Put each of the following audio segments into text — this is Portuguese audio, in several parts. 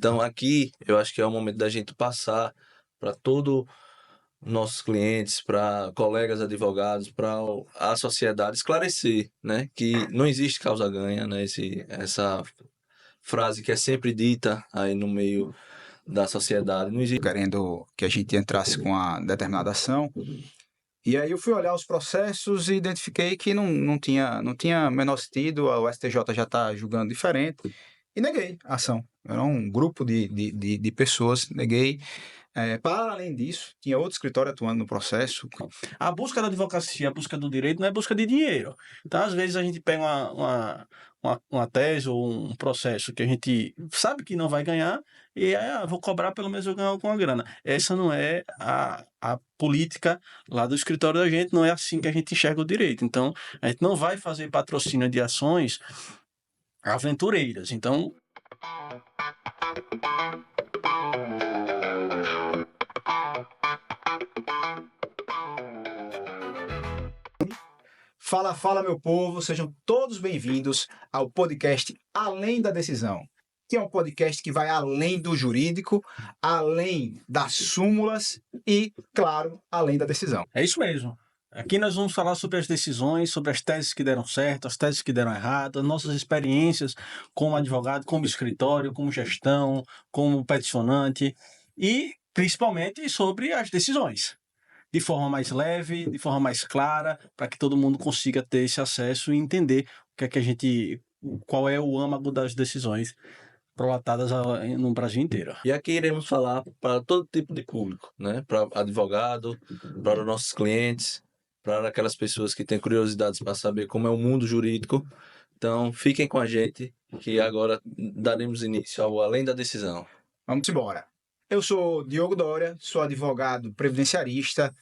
Então, aqui, eu acho que é o momento da gente passar para todos nossos clientes, para colegas advogados, para a sociedade esclarecer, né, que não existe causa-ganha, né, essa frase que é sempre dita aí no meio da sociedade, não existe. Querendo que a gente entrasse com a determinada ação. E aí eu fui olhar os processos e identifiquei que não tinha menor sentido, o STJ já está julgando diferente, e neguei a ação. Era um grupo de pessoas, neguei. Para além disso, tinha outro escritório atuando no processo. A busca da advocacia, a busca do direito não é busca de dinheiro. Então, às vezes, a gente pega uma tese ou um processo que a gente sabe que não vai ganhar e vou cobrar, pelo menos eu ganhar alguma grana. Essa não é a política lá do escritório da gente, não é assim que a gente enxerga o direito. Então, a gente não vai fazer patrocínio de ações aventureiras. Então, Fala, meu povo, sejam todos bem-vindos ao podcast Além da Decisão, que é um podcast que vai além do jurídico, além das súmulas e, claro, além da decisão. é isso mesmo. Aqui nós vamos falar sobre as decisões, sobre as teses que deram certo, as teses que deram errado, nossas experiências como advogado, como escritório, como gestão, como peticionante e, principalmente, sobre as decisões. De forma mais leve, de forma mais clara, para que todo mundo consiga ter esse acesso e entender qual é o âmago das decisões prolatadas no Brasil inteiro. E aqui iremos falar para todo tipo de público, né? Para advogado, para os nossos clientes, para aquelas pessoas que têm curiosidades para saber como é o mundo jurídico. Então, fiquem com a gente, que agora daremos início ao Além da Decisão. Vamos embora. Eu sou Diogo Dória, sou advogado previdenciarista,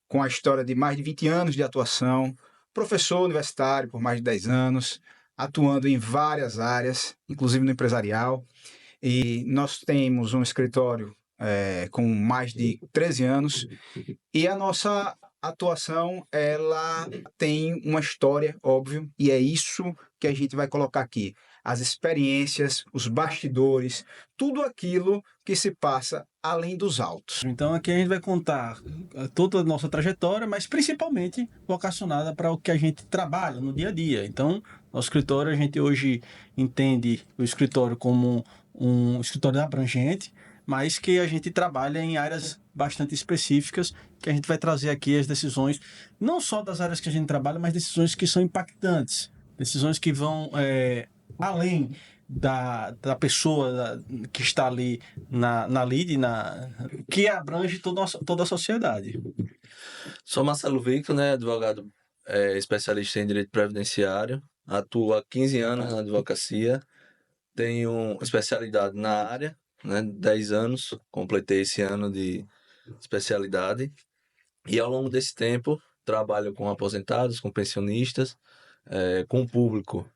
com a história de mais de 20 anos de atuação, professor universitário por mais de 10 anos, atuando em várias áreas, inclusive no empresarial. E nós temos um escritório com mais de 13 anos e a nossa atuação, ela tem uma história, óbvio, e é isso que a gente vai colocar aqui. As experiências, os bastidores, tudo aquilo que se passa além dos autos. Então aqui a gente vai contar toda a nossa trajetória, mas principalmente vocacionada para o que a gente trabalha no dia a dia. Então, nosso escritório, a gente hoje entende o escritório como um escritório abrangente, mas que a gente trabalha em áreas bastante específicas, que a gente vai trazer aqui as decisões, não só das áreas que a gente trabalha, mas decisões que são impactantes, decisões que vão além da pessoa que está ali na lide, que abrange toda a sociedade. Sou Marcelo Victor, né? Advogado especialista em direito previdenciário, atuo há 15 anos na advocacia, tenho especialidade na área, né? 10 anos, completei esse ano de especialidade, e ao longo desse tempo trabalho com aposentados, com pensionistas, com o público,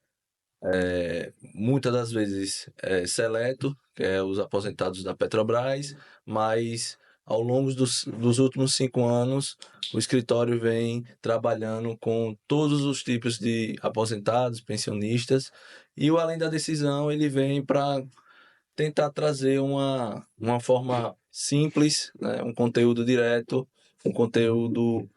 muitas das vezes seleto, que é os aposentados da Petrobras, mas ao longo dos últimos 5 anos, o escritório vem trabalhando com todos os tipos de aposentados, pensionistas, e o Além da Decisão ele vem para tentar trazer uma forma simples, né? Um conteúdo direto, um conteúdo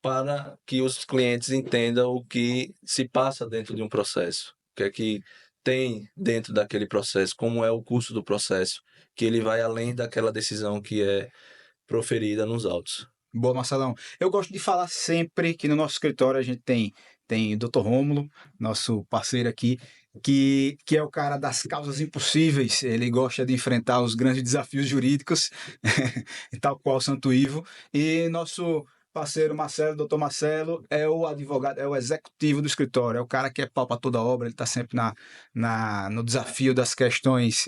para que os clientes entendam o que se passa dentro de um processo, o que é que tem dentro daquele processo, como é o curso do processo, que ele vai além daquela decisão que é proferida nos autos. Boa, Marcelão. Eu gosto de falar sempre que no nosso escritório a gente tem o Dr. Rômulo, nosso parceiro aqui, que é o cara das causas impossíveis. Ele gosta de enfrentar os grandes desafios jurídicos, tal qual o Santo Ivo. E nosso parceiro Marcelo, doutor Marcelo, é o advogado, é o executivo do escritório, é o cara que é pau para toda obra, ele está sempre no desafio das questões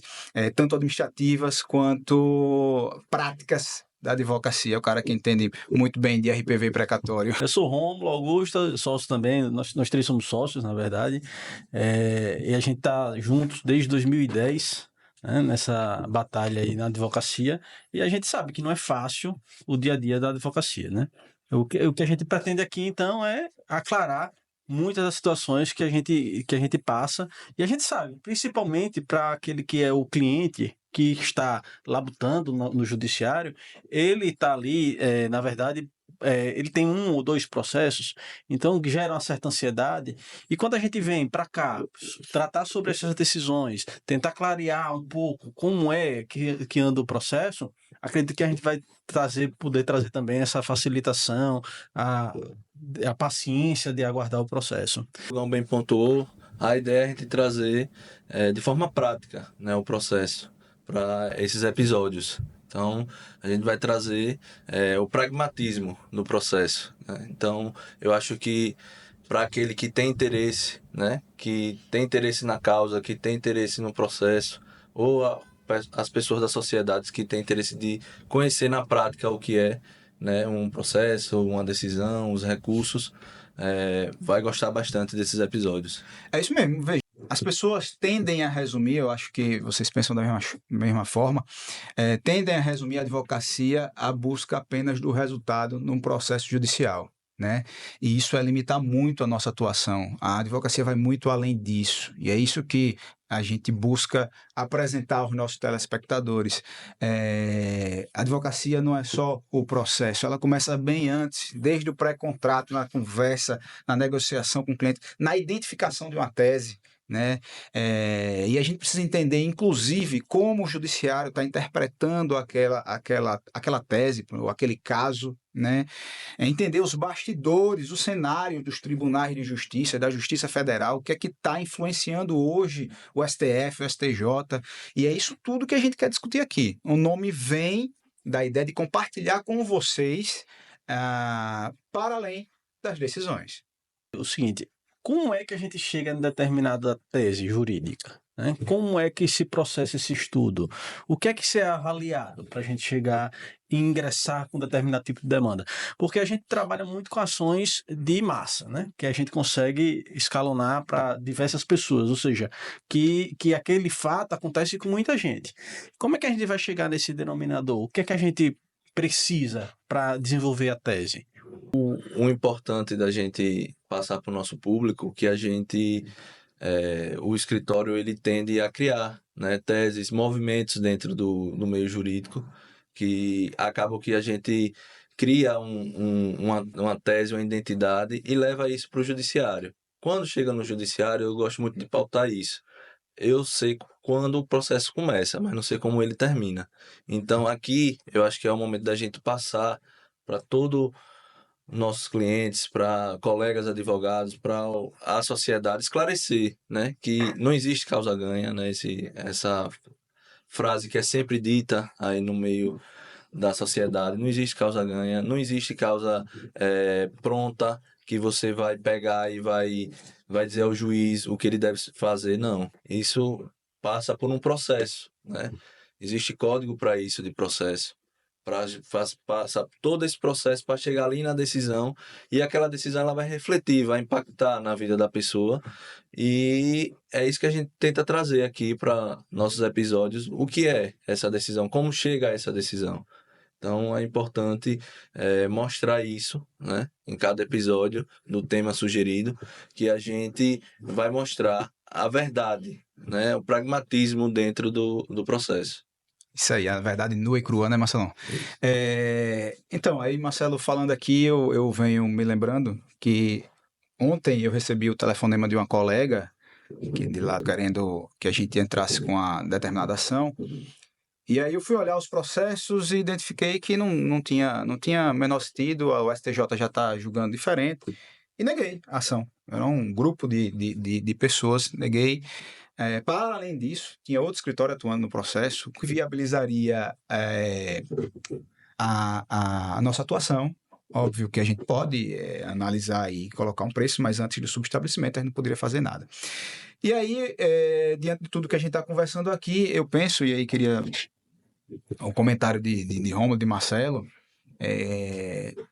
tanto administrativas quanto práticas da advocacia, é o cara que entende muito bem de RPV precatório. Eu sou Rômulo Augusto, sócio também, nós três somos sócios, na verdade, e a gente está juntos desde 2010, né, nessa batalha aí na advocacia, e a gente sabe que não é fácil o dia a dia da advocacia, né? O que a gente pretende aqui, então, é aclarar muitas das situações que a gente passa, e a gente sabe, principalmente para aquele que é o cliente que está labutando no judiciário, ele está ali, na verdade, ele tem um ou dois processos, então que gera uma certa ansiedade. E quando a gente vem para cá tratar sobre essas decisões, tentar clarear um pouco como é que anda o processo, acredito que a gente vai poder trazer também essa facilitação, a, a paciência de aguardar o processo. O Gão bem pontuou, a ideia é a gente trazer de forma prática, né, o processo para esses episódios. Então, a gente vai trazer o pragmatismo no processo, né? Então, eu acho que para aquele que tem interesse, né, que tem interesse na causa, que tem interesse no processo, ou as pessoas da sociedade que têm interesse de conhecer na prática o que é, né, um processo, uma decisão, os recursos, vai gostar bastante desses episódios. É isso mesmo, veja. As pessoas tendem a resumir, eu acho que vocês pensam da mesma forma, tendem a resumir a advocacia à busca apenas do resultado num processo judicial, né? E isso é limitar muito a nossa atuação. A advocacia vai muito além disso, e é isso que a gente busca apresentar aos nossos telespectadores. A advocacia não é só o processo, ela começa bem antes, desde o pré-contrato, na conversa, na negociação com o cliente, na identificação de uma tese, né? E a gente precisa entender, inclusive, como o judiciário está interpretando aquela tese, ou aquele caso, né? Entender os bastidores, o cenário dos tribunais de justiça, da Justiça Federal, o que é que está influenciando hoje o STF, o STJ, e é isso tudo que a gente quer discutir aqui. O nome vem da ideia de compartilhar com vocês para além das decisões. O seguinte, como é que a gente chega em determinada tese jurídica? Né? Como é que se processa esse estudo? O que é que se é avaliado para a gente chegar e ingressar com determinado tipo de demanda? Porque a gente trabalha muito com ações de massa, né? Que a gente consegue escalonar para diversas pessoas, ou seja, que aquele fato acontece com muita gente. Como é que a gente vai chegar nesse denominador? O que é que a gente precisa para desenvolver a tese? O importante da gente passar para o nosso público que a gente, o escritório ele tende a criar, né, teses, movimentos dentro do meio jurídico, que acabam que a gente cria uma tese, uma identidade e leva isso para o judiciário. Quando chega no judiciário, eu gosto muito de pautar isso. Eu sei quando o processo começa, mas não sei como ele termina. Então aqui eu acho que é o momento da gente passar para todo nossos clientes, para colegas advogados, para a sociedade esclarecer, né, que não existe causa ganha, né, essa frase que é sempre dita aí no meio da sociedade, não existe causa ganha, não existe causa pronta que você vai pegar e vai dizer ao juiz o que ele deve fazer, não. Isso passa por um processo, né? Existe código para isso de processo. Passar todo esse processo para chegar ali na decisão e aquela decisão ela vai refletir, vai impactar na vida da pessoa e é isso que a gente tenta trazer aqui para nossos episódios, o que é essa decisão, como chega a essa decisão. Então é importante mostrar isso, né, em cada episódio do tema sugerido, que a gente vai mostrar a verdade, né, o pragmatismo dentro do processo. Isso aí, a verdade nua e crua, né, Marcelão? Então, aí, Marcelo, falando aqui, eu venho me lembrando que ontem eu recebi o telefonema de uma colega que de lá querendo que a gente entrasse com a determinada ação. E aí eu fui olhar os processos e identifiquei que não tinha menor sentido, o STJ já está julgando diferente, e neguei a ação. Era um grupo de pessoas, neguei. Para além disso, tinha outro escritório atuando no processo que viabilizaria a nossa atuação. Óbvio que a gente pode analisar e colocar um preço, mas antes do subestabelecimento a gente não poderia fazer nada. E aí, diante de tudo que a gente está conversando aqui, eu penso, e aí queria um comentário de Rômulo, de Marcelo,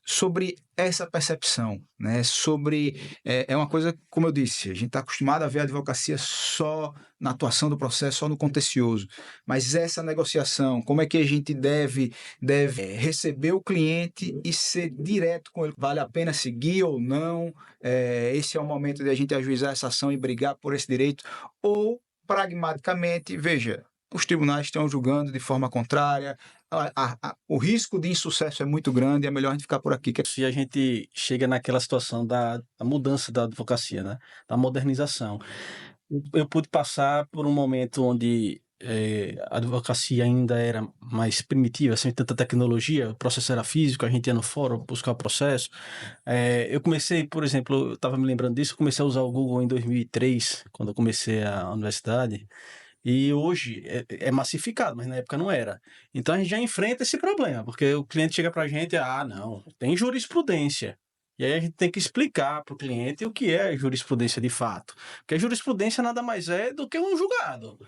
sobre essa percepção, né? É uma coisa, como eu disse, a gente está acostumado a ver a advocacia só na atuação do processo, só no contencioso, mas essa negociação, como é que a gente deve receber o cliente e ser direto com ele, vale a pena seguir ou não, esse é o momento de a gente ajuizar essa ação e brigar por esse direito, ou pragmaticamente, veja, os tribunais estão julgando de forma contrária, o risco de insucesso é muito grande, é melhor a gente ficar por aqui. Se a gente chega naquela situação da mudança da advocacia, né? Da modernização. Eu pude passar por um momento onde a advocacia ainda era mais primitiva, sem tanta tecnologia, o processo era físico, a gente ia no fórum buscar o processo. Eu comecei, por exemplo, eu estava me lembrando disso, eu comecei a usar o Google em 2003, quando eu comecei a universidade. E hoje é massificado, mas na época não era. Então a gente já enfrenta esse problema, porque o cliente chega para a gente, não, tem jurisprudência. E aí a gente tem que explicar para o cliente o que é jurisprudência de fato. Porque a jurisprudência nada mais é do que um julgado,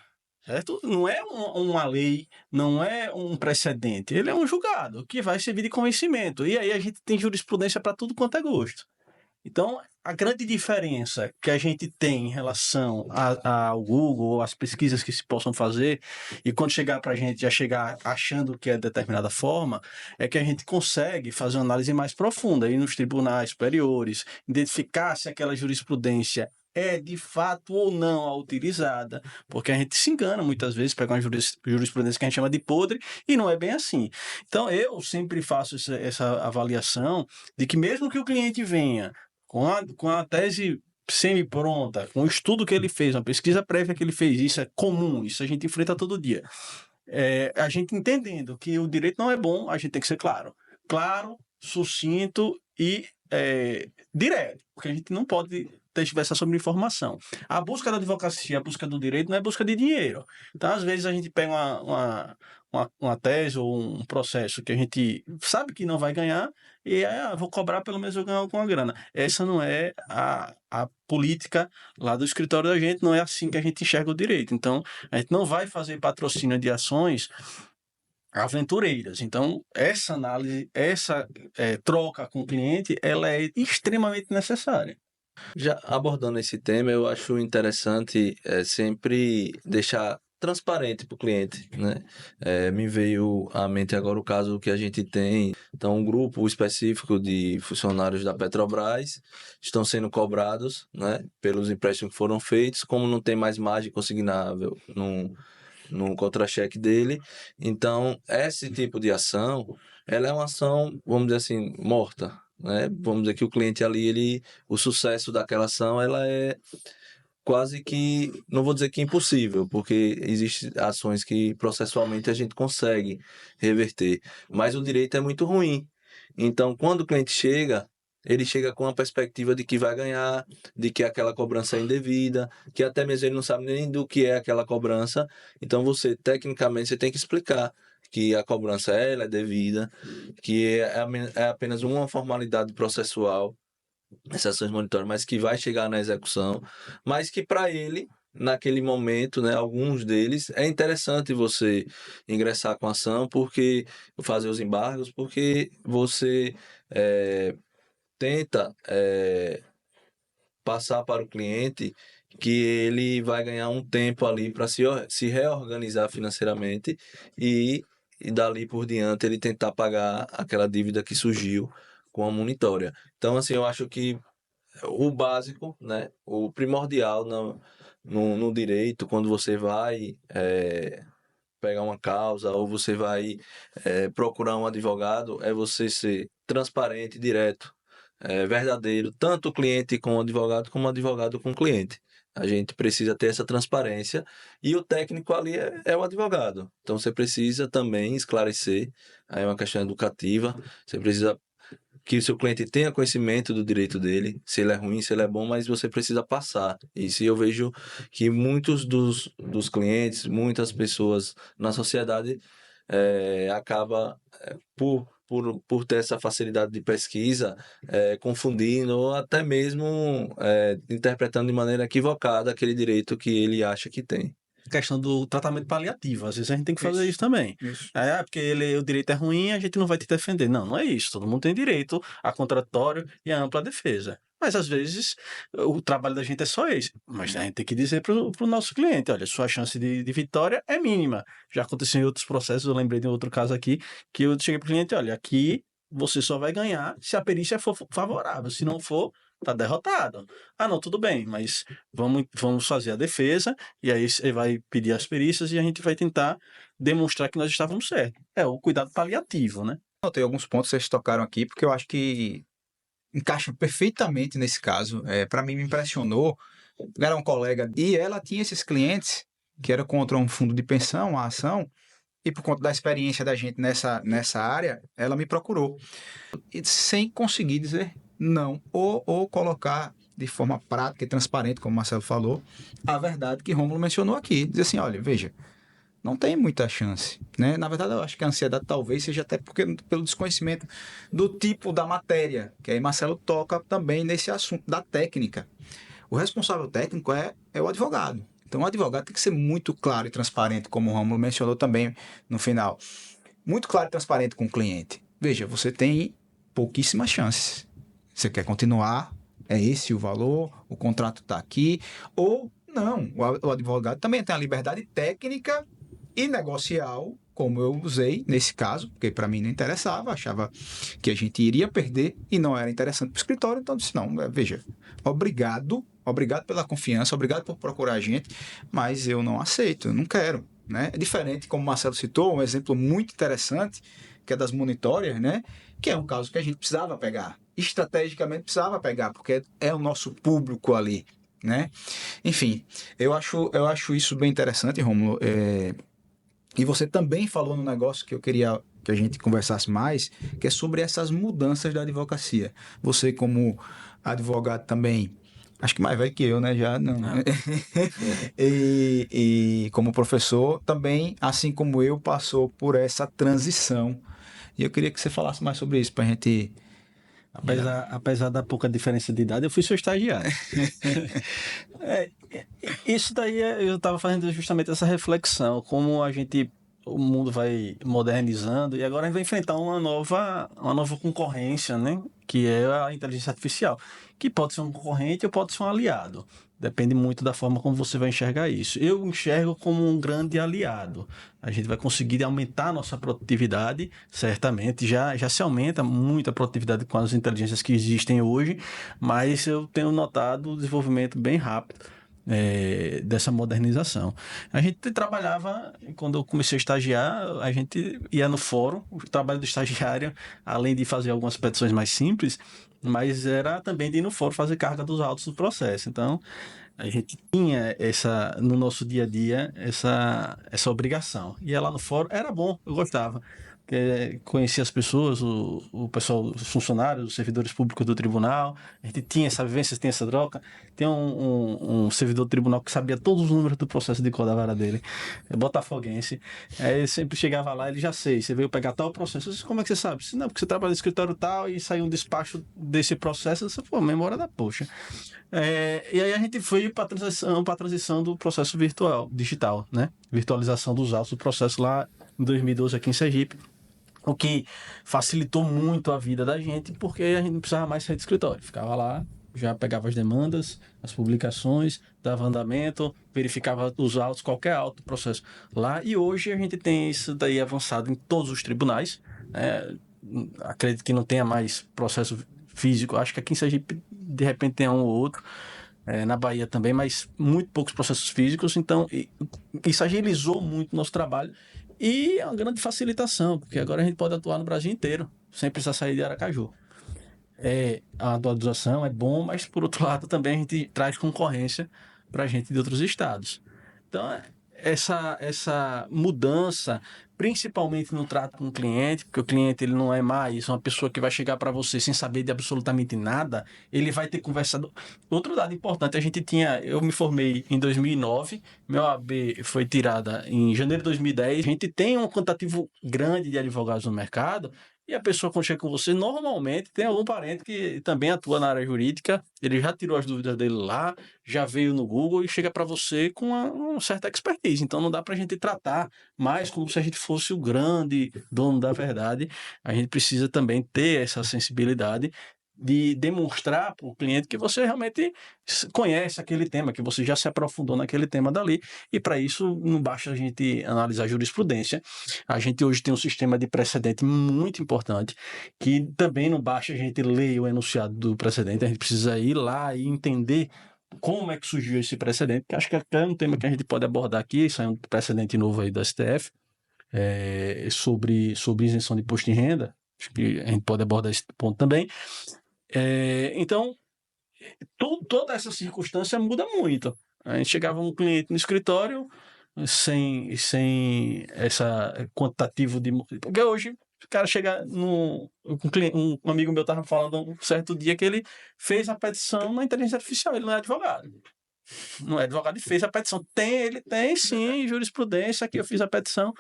certo? Não é uma lei, não é um precedente. Ele é um julgado que vai servir de conhecimento. E aí a gente tem jurisprudência para tudo quanto é gosto. Então, a grande diferença que a gente tem em relação ao Google, às pesquisas que se possam fazer, e quando chegar para a gente já chegar achando que é de determinada forma, é que a gente consegue fazer uma análise mais profunda, ir nos tribunais superiores, identificar se aquela jurisprudência é de fato ou não a utilizada, porque a gente se engana muitas vezes, pega uma jurisprudência que a gente chama de podre, e não é bem assim. Então, eu sempre faço essa avaliação de que mesmo que o cliente venha com a tese semi-pronta, com o estudo que ele fez, uma pesquisa prévia que ele fez, isso é comum, isso a gente enfrenta todo dia. A gente entendendo que o direito não é bom, a gente tem que ser claro. Claro, sucinto e direto, porque a gente não pode ter essa sobre-informação. A busca da advocacia, a busca do direito não é busca de dinheiro. Então, às vezes, a gente pega uma tese ou um processo que a gente sabe que não vai ganhar e vou cobrar, pelo menos eu ganhar alguma grana. Essa não é a política lá do escritório da gente, não é assim que a gente enxerga o direito. Então, a gente não vai fazer patrocínio de ações aventureiras. Então, essa análise, essa troca com o cliente, ela é extremamente necessária. Já abordando esse tema, eu acho interessante sempre deixar transparente para o cliente, né? Me veio à mente agora o caso que a gente tem, então um grupo específico de funcionários da Petrobras estão sendo cobrados, né, pelos empréstimos que foram feitos, como não tem mais margem consignável no contra-cheque dele, então esse tipo de ação, ela é uma ação, vamos dizer assim, morta, né? Vamos dizer que o cliente ali, o sucesso daquela ação, ela é quase que, não vou dizer que impossível, porque existem ações que processualmente a gente consegue reverter, mas o direito é muito ruim. Então, quando o cliente chega, ele chega com a perspectiva de que vai ganhar, de que aquela cobrança é indevida, que até mesmo ele não sabe nem do que é aquela cobrança. Então, tecnicamente, você tem que explicar que a cobrança ela é devida, que é apenas uma formalidade processual, essas ações monitórias, mas que vai chegar na execução, mas que para ele, naquele momento, né, alguns deles, é interessante você ingressar com a ação, porque fazer os embargos, porque você tenta passar para o cliente que ele vai ganhar um tempo ali para se reorganizar financeiramente e dali por diante ele tentar pagar aquela dívida que surgiu com a monitória. Então, assim, eu acho que o básico, né, o primordial no direito, quando você vai pegar uma causa ou você vai procurar um advogado, é você ser transparente, direto, verdadeiro, tanto o cliente com o advogado como o advogado com o cliente. A gente precisa ter essa transparência e o técnico ali é o advogado. Então você precisa também esclarecer, aí é uma questão educativa, você precisa que o seu cliente tenha conhecimento do direito dele, se ele é ruim, se ele é bom, mas você precisa passar. Isso eu vejo que muitos dos clientes, muitas pessoas na sociedade acaba por ter essa facilidade de pesquisa, confundindo ou até mesmo interpretando de maneira equivocada aquele direito que ele acha que tem. questão do tratamento paliativo. Às vezes a gente tem que fazer isso também. Isso. Porque o direito é ruim, a gente não vai te defender. Não, não é isso. Todo mundo tem direito a contraditório e a ampla defesa. Mas às vezes o trabalho da gente é só esse. Mas a gente tem que dizer para o nosso cliente: olha, sua chance de vitória é mínima. Já aconteceu em outros processos, eu lembrei de outro caso aqui, que eu cheguei para o cliente: olha, aqui você só vai ganhar se a perícia for favorável. Se não for, tá derrotado. Ah, não, tudo bem, mas vamos fazer a defesa, e aí você vai pedir as perícias e a gente vai tentar demonstrar que nós estávamos certos. É o cuidado paliativo, né? Tem alguns pontos que vocês tocaram aqui, porque eu acho que encaixa perfeitamente nesse caso. Para mim, me impressionou. Era um colega e ela tinha esses clientes que era contra um fundo de pensão, uma ação, e por conta da experiência da gente nessa área, ela me procurou. E sem conseguir dizer não, ou colocar de forma prática e transparente, como o Marcelo falou, a verdade que Rômulo mencionou aqui. Dizer assim, olha, veja, não tem muita chance, né? Na verdade, eu acho que a ansiedade talvez seja até pelo desconhecimento do tipo da matéria, que aí Marcelo toca também nesse assunto da técnica. O responsável técnico é o advogado. Então, o advogado tem que ser muito claro e transparente, como o Rômulo mencionou também no final. Muito claro e transparente com o cliente. Veja, você tem pouquíssimas chances. Você quer continuar? É esse o valor? O contrato está aqui? Ou não? O advogado também tem a liberdade técnica e negocial, como eu usei nesse caso, porque para mim não interessava, achava que a gente iria perder e não era interessante para o escritório, então disse, não, veja, obrigado pela confiança, obrigado por procurar a gente, mas eu não aceito, eu não quero, né? É diferente, como o Marcelo citou, um exemplo muito interessante, que é das monitórias, né? Que é um caso que a gente precisava pegar, estrategicamente precisava pegar, porque é o nosso público ali, né? Enfim, eu acho isso bem interessante, Rômulo. E você também falou num negócio que eu queria que a gente conversasse mais, que é sobre essas mudanças da advocacia. Você, como advogado também, acho que mais velho que eu, né? Já não. E como professor, também, assim como eu, passou por essa transição. E eu queria que você falasse mais sobre isso, para a gente. Apesar da pouca diferença de idade, eu fui seu estagiário. Isso daí eu estava fazendo justamente essa reflexão, como o mundo vai modernizando e agora a gente vai enfrentar uma nova concorrência, né? Que é a inteligência artificial, que pode ser um concorrente ou pode ser um aliado. Depende muito da forma como você vai enxergar isso. Eu enxergo como um grande aliado. A gente vai conseguir aumentar a nossa produtividade, certamente. Já se aumenta muito a produtividade com as inteligências que existem hoje, mas eu tenho notado o desenvolvimento bem rápido dessa modernização. A gente trabalhava, quando eu comecei a estagiar, a gente ia no fórum, o trabalho do estagiário, além de fazer algumas petições mais simples, mas era também de ir no fórum fazer carga dos autos do processo. Então, a gente tinha no nosso dia a dia essa obrigação. E lá no fórum era bom, eu gostava. Conhecia as pessoas, o pessoal, os funcionários, os servidores públicos do tribunal. A gente tinha essa vivência, tinha essa troca. Tem um servidor do tribunal que sabia todos os números do processo de cor da vara dele, botafoguense. Aí ele sempre chegava lá, ele já sei, você veio pegar tal processo. Eu disse, como é que você sabe? Eu disse, não, porque você trabalha no escritório tal e saiu um despacho desse processo. Eu disse, pô, memória da poxa. E aí a gente foi para a transição do processo digital, né? Virtualização dos autos do processo lá em 2012 aqui em Sergipe. O que facilitou muito a vida da gente, porque a gente não precisava mais sair do escritório. Ficava lá, já pegava as demandas, as publicações, dava andamento, verificava os autos, qualquer auto do processo lá. E hoje a gente tem isso daí avançado em todos os tribunais. Acredito que não tenha mais processo físico. Acho que aqui em Sergipe, de repente, tem um ou outro. Na Bahia também, mas muito poucos processos físicos. Então, isso agilizou muito o nosso trabalho. E é uma grande facilitação, porque agora a gente pode atuar no Brasil inteiro, sem precisar sair de Aracaju. A atualização é bom, mas por outro lado também a gente traz concorrência para a gente de outros estados. Então, essa mudança, principalmente no trato com o cliente, porque o cliente ele não é mais uma pessoa que vai chegar para você sem saber de absolutamente nada, ele vai ter conversado. Outro dado importante, eu me formei em 2009, meu AB foi tirada em janeiro de 2010, a gente tem um quantitativo grande de advogados no mercado, E a pessoa, quando chega com você, normalmente tem algum parente que também atua na área jurídica, ele já tirou as dúvidas dele lá, já veio no Google e chega para você com uma certa expertise. Então não dá para a gente tratar mais como se a gente fosse o grande dono da verdade. A gente precisa também ter essa sensibilidade de demonstrar para o cliente que você realmente conhece aquele tema, que você já se aprofundou naquele tema dali, e para isso não basta a gente analisar jurisprudência. A gente hoje tem um sistema de precedente muito importante, que também não basta a gente ler o enunciado do precedente, a gente precisa ir lá e entender como é que surgiu esse precedente, que acho que é um tema que a gente pode abordar aqui. Isso é um precedente novo aí do STF, sobre isenção de imposto de renda. Acho que a gente pode abordar esse ponto também. Então, toda essa circunstância muda muito. A gente chegava um cliente no escritório sem essa quantitativo de... Porque hoje o cara chega um amigo meu estava falando um certo dia que ele fez a petição na inteligência artificial, ele não é advogado. Não é advogado e fez a petição. Ele tem sim jurisprudência, aqui eu fiz a petição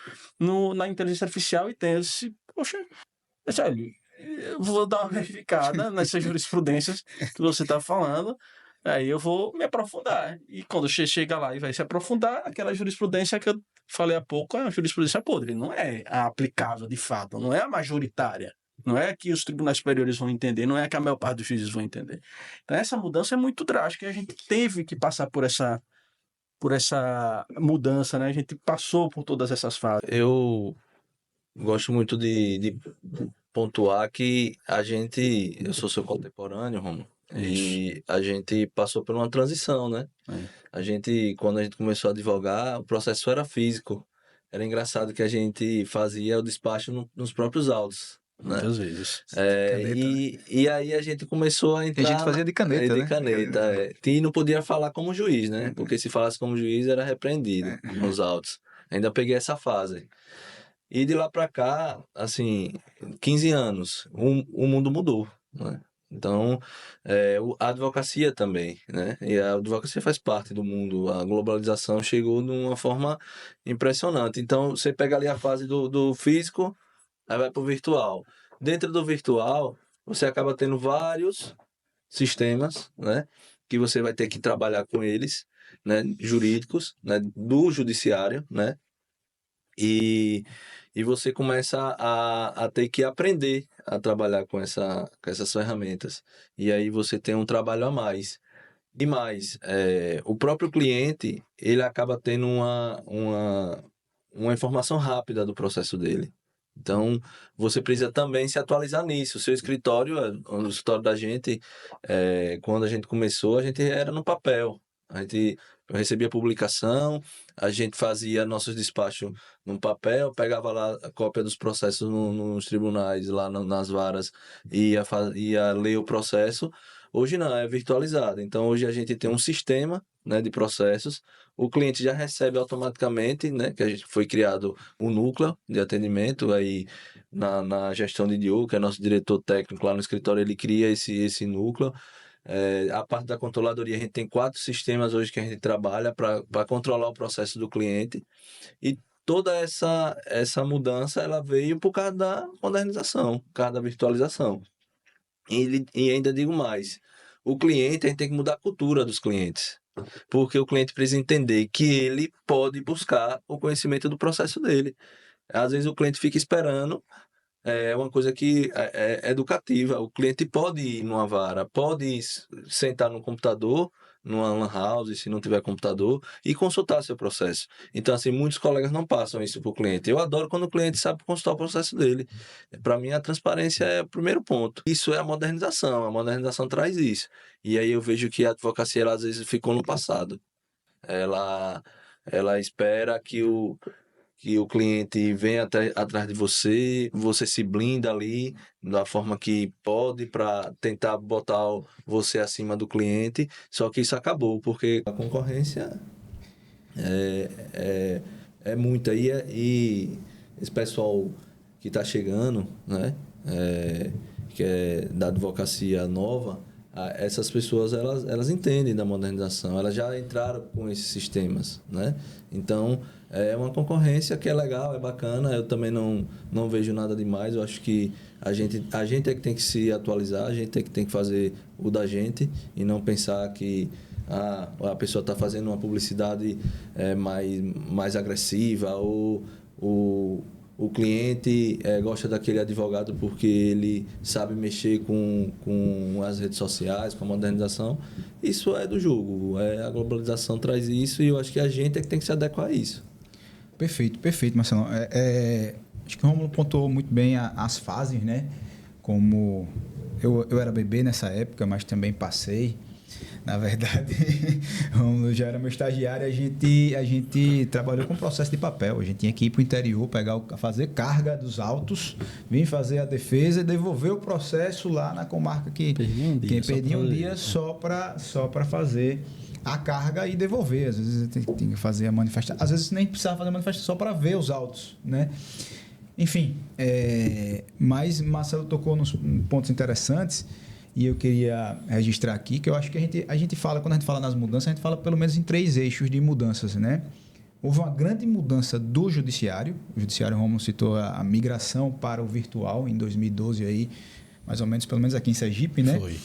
na inteligência artificial e tem esse... Poxa, eu vou dar uma verificada nessas jurisprudências que você está falando, aí eu vou me aprofundar. E quando você chega lá e vai se aprofundar, aquela jurisprudência que eu falei há pouco é uma jurisprudência podre, não é a aplicável de fato, não é a majoritária. Não é que os tribunais superiores vão entender, não é que a maior parte dos juízes vão entender. Então essa mudança é muito drástica e a gente teve que passar por essa mudança, né? A gente passou por todas essas fases. Eu gosto muito de pontuar que eu sou seu contemporâneo, Romulo, e a gente passou por uma transição, né? Quando a gente começou a advogar, o processo era físico. Era engraçado que a gente fazia o despacho nos próprios autos, né? Muitas vezes. E aí a gente começou a entrar... Tem gente que fazia de caneta, de né? caneta. E não podia falar como juiz, né? Porque se falasse como juiz era repreendido nos autos. Ainda peguei essa fase. E de lá para cá, assim, 15 anos, o mundo mudou, né? Então, a advocacia também, né? E a advocacia faz parte do mundo. A globalização chegou de uma forma impressionante. Então, você pega ali a fase do físico, aí vai para o virtual. Dentro do virtual, você acaba tendo vários sistemas, né? Que você vai ter que trabalhar com eles, né? Jurídicos, né? Do judiciário, né? E você começa a ter que aprender a trabalhar com essas ferramentas. E aí você tem um trabalho a mais. E mais, o próprio cliente, ele acaba tendo uma informação rápida do processo dele. Então, você precisa também se atualizar nisso. O seu escritório, o escritório da gente, quando a gente começou, a gente era no papel. Eu recebia publicação, a gente fazia nossos despachos no papel, pegava lá a cópia dos processos nos tribunais, lá nas varas, e ia ler o processo. Hoje não, é virtualizado. Então, hoje a gente tem um sistema, né, de processos. O cliente já recebe automaticamente, né, que a gente foi criado um núcleo de atendimento aí na gestão de Diogo, que é nosso diretor técnico lá no escritório, ele cria esse núcleo. A parte da controladoria, a gente tem 4 sistemas hoje que a gente trabalha para controlar o processo do cliente. E toda essa mudança ela veio por causa da modernização, por causa da virtualização. E ainda digo mais, o cliente, a gente tem que mudar a cultura dos clientes. Porque o cliente precisa entender que ele pode buscar o conhecimento do processo dele. Às vezes o cliente fica esperando, uma coisa que é educativa. O cliente pode ir numa vara, pode sentar no computador, numa lan house, se não tiver computador, e consultar seu processo. Então, assim, muitos colegas não passam isso para o cliente. Eu adoro quando o cliente sabe consultar o processo dele. Para mim, a transparência é o primeiro ponto. Isso é a modernização traz isso. E aí eu vejo que a advocacia, ela, às vezes, ficou no passado. Ela espera que o cliente vem atrás de você, você se blinda ali da forma que pode para tentar botar você acima do cliente, só que isso acabou, porque a concorrência é muita. E esse pessoal que está chegando, né, que é da advocacia nova, essas pessoas elas entendem da modernização, elas já entraram com esses sistemas, né? Então, é uma concorrência que é legal, é bacana, eu também não vejo nada demais, eu acho que a gente é que tem que se atualizar, a gente é que tem que fazer o da gente e não pensar que a pessoa está fazendo uma publicidade mais agressiva ou o cliente gosta daquele advogado porque ele sabe mexer com as redes sociais, com a modernização. Isso é do jogo, a globalização traz isso e eu acho que a gente é que tem que se adequar a isso. Perfeito, Marcelo. Acho que o Rômulo pontuou muito bem as fases, né? Como eu era bebê nessa época, mas também passei. Na verdade, o Rômulo já era meu estagiário, a gente trabalhou com processo de papel. A gente tinha que ir para o interior, fazer carga dos autos, vir fazer a defesa e devolver o processo lá na comarca que perdia um dia só para fazer a carga e devolver. Às vezes tem que fazer a manifestação, às vezes nem precisava fazer a manifestação só para ver os autos, né? Enfim, mas Marcelo tocou nos pontos interessantes. E eu queria registrar aqui que eu acho que a gente fala, quando a gente fala nas mudanças, a gente fala pelo menos em 3 eixos de mudanças, né? Houve uma grande mudança do judiciário. O judiciário, o Rômulo citou a migração para o virtual em 2012, aí, mais ou menos, pelo menos aqui em Sergipe, né? Foi.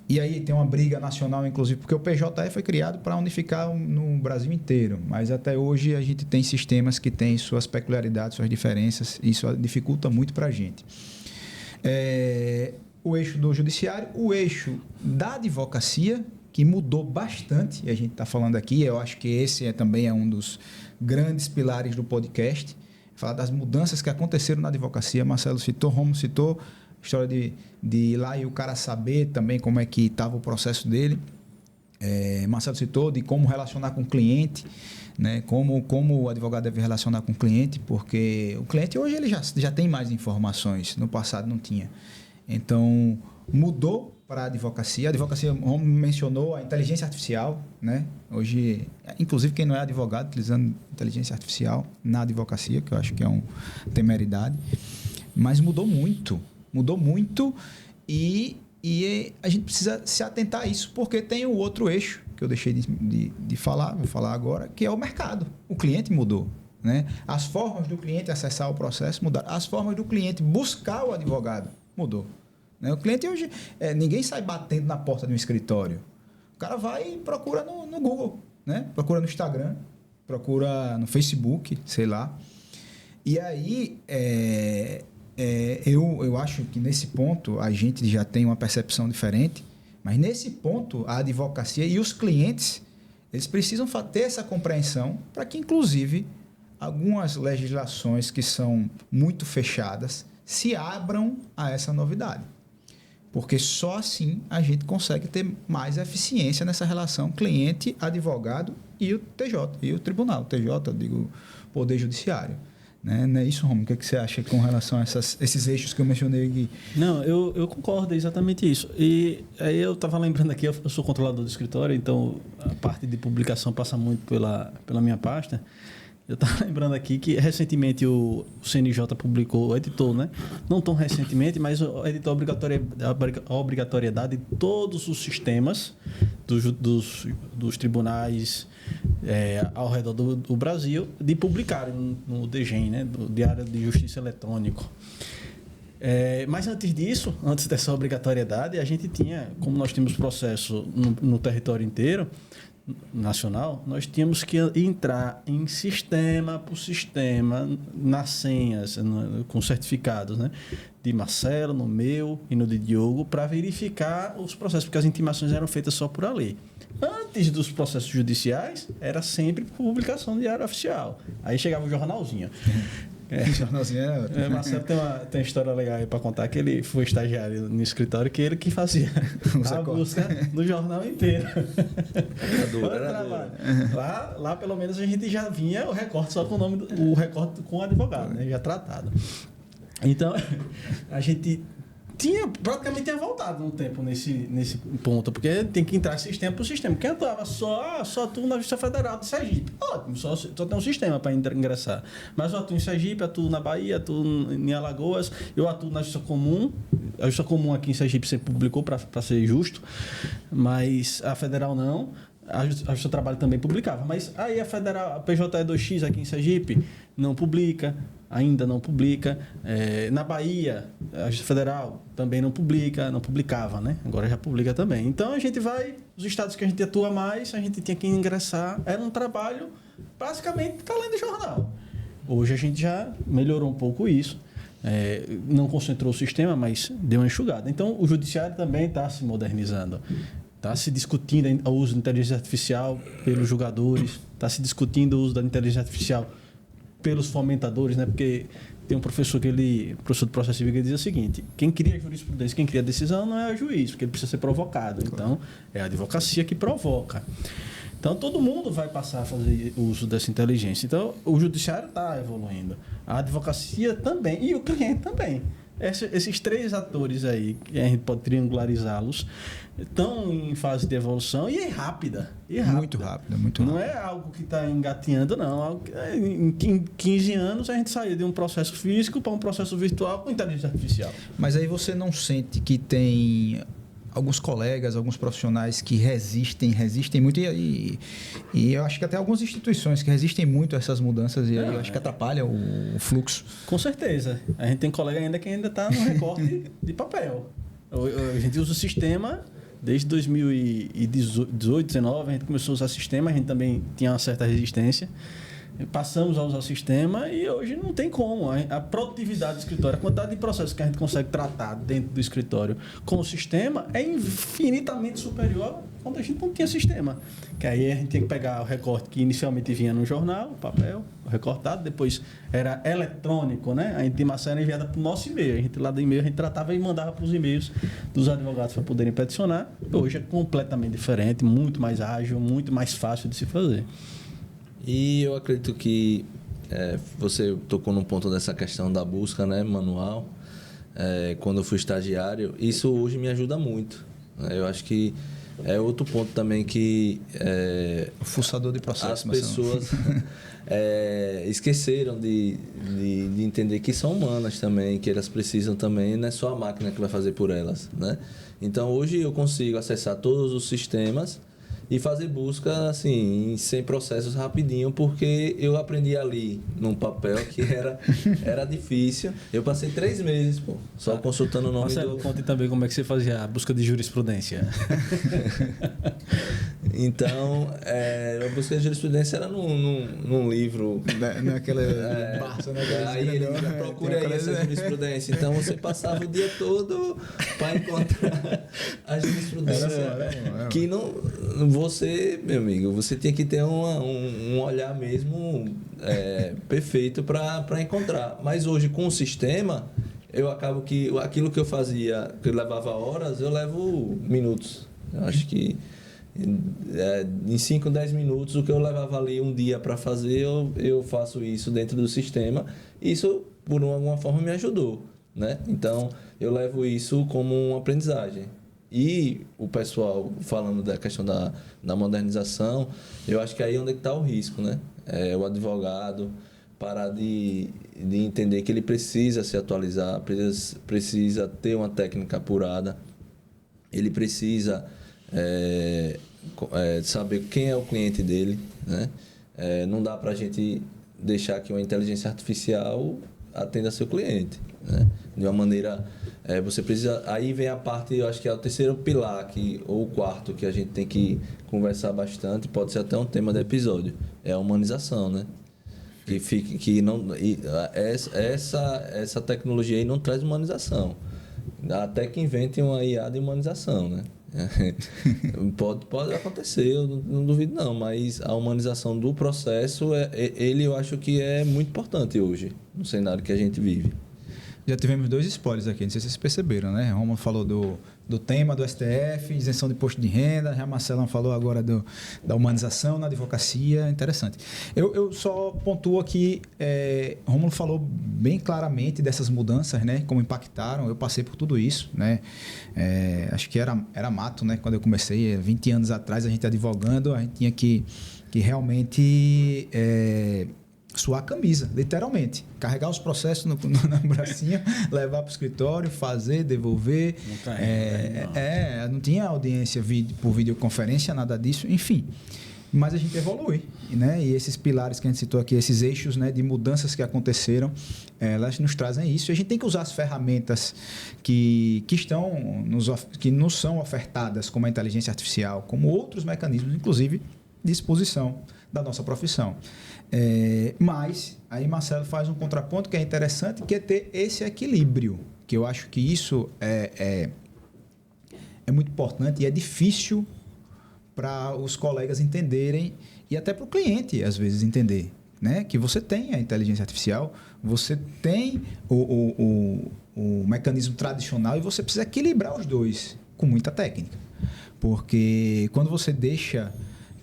E aí tem uma briga nacional, inclusive, porque o PJE foi criado para unificar no Brasil inteiro. Mas até hoje a gente tem sistemas que têm suas peculiaridades, suas diferenças, e isso dificulta muito para a gente. O eixo do judiciário, o eixo da advocacia, que mudou bastante, e a gente está falando aqui, eu acho que esse também é um dos grandes pilares do podcast, falar das mudanças que aconteceram na advocacia. Marcelo citou, Romulo citou, a história de ir lá e o cara saber também como é que estava o processo dele. Marcelo citou de como relacionar com o cliente, né? Como o advogado deve relacionar com o cliente, porque o cliente hoje ele já tem mais informações, no passado não tinha. Então, mudou para a advocacia. A advocacia, Romulo mencionou a inteligência artificial, né? Hoje, inclusive quem não é advogado, utilizando inteligência artificial na advocacia, que eu acho que é uma temeridade. Mas mudou muito e a gente precisa se atentar a isso, porque tem o outro eixo que eu deixei de falar, vou falar agora, que é o mercado. O cliente mudou, né? As formas do cliente acessar o processo mudaram. As formas do cliente buscar o advogado mudou, né? O cliente hoje, ninguém sai batendo na porta de um escritório. O cara vai e procura no Google, né? Procura no Instagram, procura no Facebook, sei lá. E aí, eu acho que nesse ponto a gente já tem uma percepção diferente, mas nesse ponto a advocacia e os clientes, eles precisam ter essa compreensão para que, inclusive, algumas legislações que são muito fechadas se abram a essa novidade. Porque só assim a gente consegue ter mais eficiência nessa relação cliente-advogado e o TJ, e o tribunal. O TJ, eu digo, Poder Judiciário. Não é isso, Romulo? O que você acha com relação a esses eixos que eu mencionei aqui? Não, eu concordo, é exatamente isso. E aí eu estava lembrando aqui, eu sou controlador do escritório, então a parte de publicação passa muito pela minha pasta. Eu estava lembrando aqui que recentemente o CNJ publicou, editou, né? Não tão recentemente, mas editou a obrigatoriedade de todos os sistemas dos tribunais ao redor do Brasil de publicarem no DGEM, né? Do Diário de Justiça Eletrônico. Mas antes disso, antes dessa obrigatoriedade, a gente tinha, como nós tínhamos processo no território inteiro, nacional, nós tínhamos que entrar em sistema por sistema, nas senhas, com certificados, né? De Marcelo, no meu e no de Diogo, para verificar os processos, porque as intimações eram feitas só por ali. Antes dos processos judiciais, era sempre publicação do Diário Oficial. Aí chegava o jornalzinho. Marcelo tem uma história legal aí para contar, que ele foi estagiário no escritório, que ele que fazia a busca no jornal inteiro. Lá pelo menos a gente já vinha o recorte só com o nome o recorte com o advogado, né? Já tratado. Então a gente praticamente tinha voltado um tempo nesse ponto, porque tem que entrar sistema por sistema. Quem atuava só atuo na Justiça Federal de Sergipe. Ótimo, só tem um sistema para ingressar. Mas eu atuo em Sergipe, atuo na Bahia, atuo em Alagoas, eu atuo na Justiça Comum, A Justiça Comum aqui em Sergipe sempre publicou, para ser justo, mas a Federal não. A Justiça do Trabalho também publicava, mas aí a Federal, a PJE2X aqui em Sergipe não publica, ainda não publica. Na Bahia, a Justiça Federal também não publicava, né? Agora já publica também. Então a gente vai, os estados que a gente atua mais, a gente tinha que ingressar, era um trabalho basicamente tá lendo jornal. Hoje a gente já melhorou um pouco isso. Não concentrou o sistema, mas deu uma enxugada. Então o judiciário também está se modernizando. Está se discutindo o uso da inteligência artificial pelos julgadores, está se discutindo o uso da inteligência artificial pelos fomentadores, né? Porque tem um professor professor do processo civil, que diz o seguinte: quem cria jurisprudência, quem cria decisão não é o juiz, porque ele precisa ser provocado. Então, é a advocacia que provoca. Então, todo mundo vai passar a fazer uso dessa inteligência. Então, o judiciário está evoluindo, a advocacia também e o cliente também. Esses três atores aí, que a gente pode triangularizá-los, estão em fase de evolução e é rápida. Muito rápida. Não é algo que está engatinhando, não. Em 15 anos a gente saiu de um processo físico para um processo virtual com inteligência artificial. Mas aí você não sente que tem alguns colegas, alguns profissionais que resistem muito e eu acho que até algumas instituições que resistem muito a essas mudanças e aí eu acho que atrapalha o fluxo. Com certeza. A gente tem colega ainda que ainda está no recorte de papel. A gente usa o sistema desde 2018, 2019, a gente começou a usar sistema, a gente também tinha uma certa resistência. Passamos a usar o sistema e hoje não tem como. A produtividade do escritório, a quantidade de processos que a gente consegue tratar dentro do escritório com o sistema é infinitamente superior quando a gente não tinha sistema. Que aí a gente tinha que pegar o recorte que inicialmente vinha no jornal, papel, recortado, depois era eletrônico, né? A intimação era enviada para o nosso e-mail. A gente lá do e-mail a gente tratava e mandava para os e-mails dos advogados para poderem peticionar. Hoje é completamente diferente, muito mais ágil, muito mais fácil de se fazer. E eu acredito que você tocou num ponto dessa questão da busca, né, manual. Quando eu fui estagiário, isso hoje me ajuda muito. Eu acho que é outro ponto também que o fuçador de processo, as pessoas esqueceram de entender que são humanas também, que elas precisam também, não é só a máquina que vai fazer por elas, né? Então hoje eu consigo acessar todos os sistemas e fazer busca assim, sem processos rapidinho, porque eu aprendi ali num papel que era difícil. Eu passei 3 meses, só consultando o nome Marcelo, conte também como é que você fazia a busca de jurisprudência. Então, a busca de jurisprudência era num livro. Naquela Barça, né? Aí ele procura aí essa jurisprudência. Então você passava o dia todo para encontrar a jurisprudência. Que não. Você, meu amigo, você tinha que ter um olhar mesmo perfeito para encontrar. Mas hoje, com o sistema, eu acabo que aquilo que eu fazia, que eu levava horas, eu levo minutos. Eu acho que em 5, 10 minutos, o que eu levava ali um dia para fazer, eu faço isso dentro do sistema. Isso, por alguma forma, me ajudou, né? Então, eu levo isso como uma aprendizagem. E o pessoal falando da questão da modernização, eu acho que aí é onde está o risco, né? O advogado parar de entender que ele precisa se atualizar, precisa ter uma técnica apurada, ele precisa saber quem é o cliente dele, né? Não dá para a gente deixar que uma inteligência artificial atenda seu cliente, né? De uma maneira, você precisa. Aí vem a parte, eu acho que é o terceiro pilar ou o quarto que a gente tem que conversar bastante, pode ser até um tema do episódio, é a humanização, né? Essa tecnologia aí não traz humanização, até que inventem uma IA de humanização, né? Pode acontecer, eu não duvido não, mas a humanização do processo, eu acho que é muito importante hoje, no cenário que a gente vive. Já tivemos 2 spoilers aqui, não sei se vocês perceberam, né? Romulo falou do tema do STF, isenção de imposto de renda, já Marcelão falou agora da humanização na advocacia, interessante. Eu só pontuo aqui, Romulo falou bem claramente dessas mudanças, né? Como impactaram, eu passei por tudo isso, né? Acho que era mato, né? Quando eu comecei, 20 anos atrás, a gente advogando, a gente tinha que realmente suar a camisa, literalmente. Carregar os processos no bracinho, levar para o escritório, fazer, devolver. Não tinha audiência por videoconferência, nada disso, enfim. Mas a gente evolui, né? E esses pilares que a gente citou aqui, esses eixos, né, de mudanças que aconteceram, elas nos trazem isso. E a gente tem que usar as ferramentas que nos são ofertadas, como a inteligência artificial, como outros mecanismos, inclusive de exposição da nossa profissão. Mas aí Marcelo faz um contraponto que é interessante, que é ter esse equilíbrio, que eu acho que isso é muito importante e é difícil para os colegas entenderem e até para o cliente, às vezes, entender, né? Que você tem a inteligência artificial, você tem o mecanismo tradicional e você precisa equilibrar os dois com muita técnica. Porque quando você deixa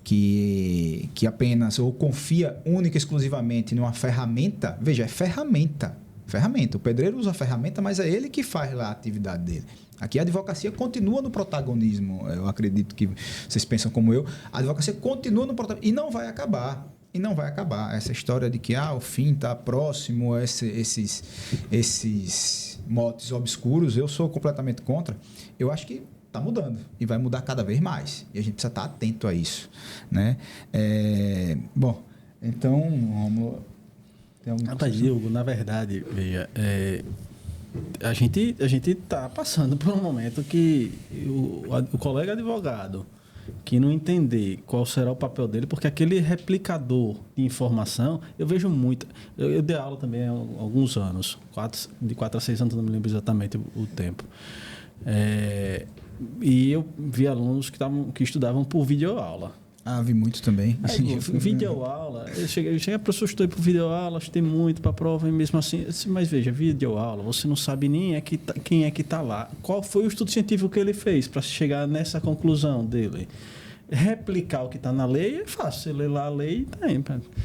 que apenas ou confia única e exclusivamente numa ferramenta, veja, é ferramenta. O pedreiro usa a ferramenta, mas é ele que faz lá a atividade dele. Aqui a advocacia continua no protagonismo. Eu acredito que vocês pensam como eu. A advocacia continua no protagonismo e não vai acabar. Essa história de que o fim está próximo, esses motes obscuros, eu sou completamente contra. Eu acho que está mudando e vai mudar cada vez mais. E a gente precisa estar atento a isso, né? Bom, então, Rômulo, tem alguma Rapaz, Diogo, na verdade, veja, a gente está passando por um momento que o colega advogado que não entender qual será o papel dele, porque aquele replicador de informação, eu vejo muito. Eu dei aula também há alguns anos, de 4 a 6 anos, não me lembro exatamente o tempo. E eu vi alunos que estudavam por videoaula. Vi muito também. Videoaula, eu cheguei, professor, estou por videoaula, estudei muito para a prova, e mesmo assim, mas veja, videoaula, você não sabe nem quem é que está lá. Qual foi o estudo científico que ele fez para chegar nessa conclusão dele? Replicar o que está na lei é fácil, você lê lá a lei e tem.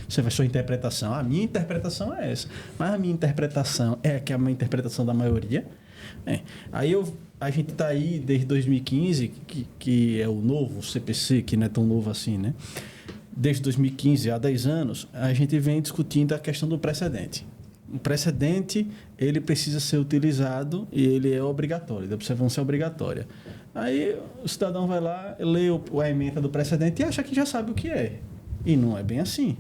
Você vai sua interpretação. A minha interpretação é essa. Mas a minha interpretação é que é a minha interpretação da maioria. Aí a gente está aí desde 2015, que é o novo CPC, que não é tão novo assim, né? Desde 2015, há 10 anos, a gente vem discutindo a questão do precedente. O precedente, ele precisa ser utilizado e ele é obrigatório, da observância obrigatória. Aí o cidadão vai lá, lê a ementa do precedente e acha que já sabe o que é. E não é bem assim.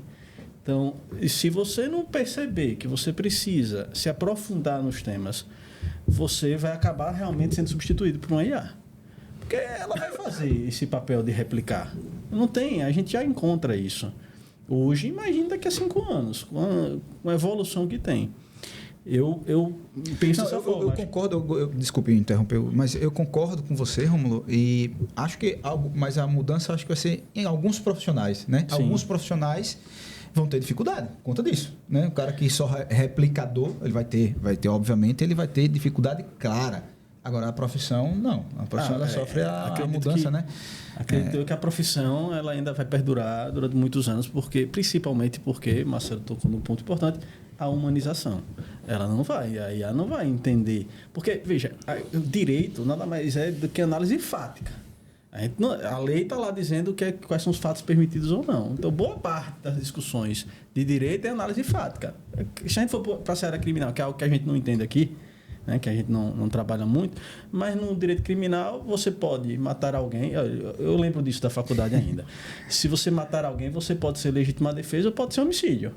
Então, se você não perceber que você precisa se aprofundar nos temas, você vai acabar realmente sendo substituído por uma IA. Porque ela vai fazer esse papel de replicar. Não tem, a gente já encontra isso. Hoje, imagina daqui a 5 anos, com a evolução que tem. Eu penso dessa forma. Eu concordo, desculpe interromper, mas eu concordo com você, Rômulo, e acho que mas a mudança acho que vai ser em alguns profissionais, né? Sim. Alguns profissionais vão ter dificuldade por conta disso, né? O cara que só é replicador, ele vai ter, obviamente, ele vai ter dificuldade clara. Agora, a profissão, não. A profissão, ela sofre a mudança, né? Acredito que a profissão, ela ainda vai perdurar durante muitos anos, principalmente porque, Marcelo tocou num ponto importante, a humanização. Ela não vai, a IA não vai entender. Porque, veja, o direito nada mais é do que análise fática. A lei está lá dizendo quais são os fatos permitidos ou não. Então, boa parte das discussões de direito é análise fática. Se a gente for para a seara criminal, que é algo que a gente não entende aqui, né, que a gente não trabalha muito, mas no direito criminal você pode matar alguém. Eu lembro disso da faculdade ainda. Se você matar alguém, você pode ser legítima defesa ou pode ser homicídio.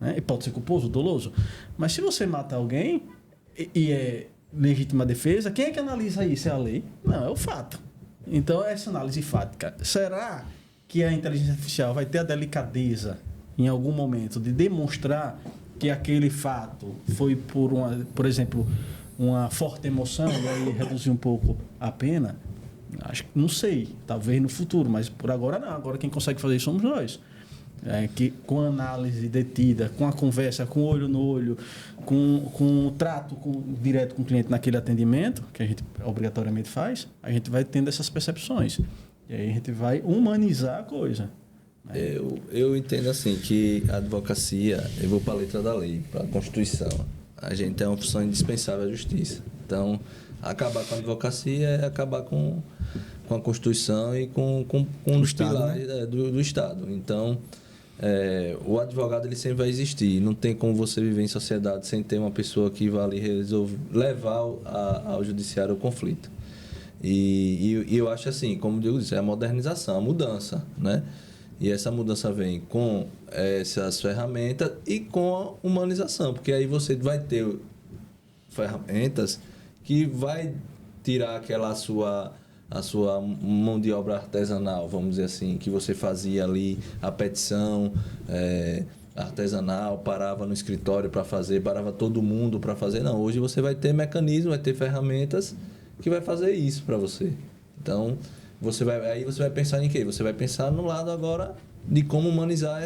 Né? E pode ser culposo, doloso. Mas se você mata alguém e é legítima defesa, quem é que analisa isso? É a lei? Não, é o fato. Então, essa análise fática. Será que a inteligência artificial vai ter a delicadeza, em algum momento, de demonstrar que aquele fato foi por exemplo, uma forte emoção e aí reduzir um pouco a pena? Acho que não sei. Talvez no futuro, mas por agora não. Agora quem consegue fazer isso somos nós. Que com a análise detida, com a conversa, com o olho no olho, com o trato direto com o cliente naquele atendimento, que a gente obrigatoriamente faz, a gente vai tendo essas percepções. E aí a gente vai humanizar a coisa. Eu entendo assim, que a advocacia, eu vou para a letra da lei, para a Constituição. A gente é uma função indispensável à justiça. Então, acabar com a advocacia é acabar com a Constituição e com os pilares, né, do Estado. Então, o advogado ele sempre vai existir. Não tem como você viver em sociedade sem ter uma pessoa que vá ali levar ao judiciário o conflito. E eu acho assim, como o Diego disse, é a modernização, a mudança, né? E essa mudança vem com essas ferramentas e com a humanização, porque aí você vai ter ferramentas que vai tirar a sua mão de obra artesanal, vamos dizer assim, que você fazia ali a petição artesanal, parava no escritório para fazer, parava todo mundo para fazer. Não, hoje você vai ter mecanismo, vai ter ferramentas que vai fazer isso para você. Então, aí você vai pensar em quê? Você vai pensar no lado agora de como humanizar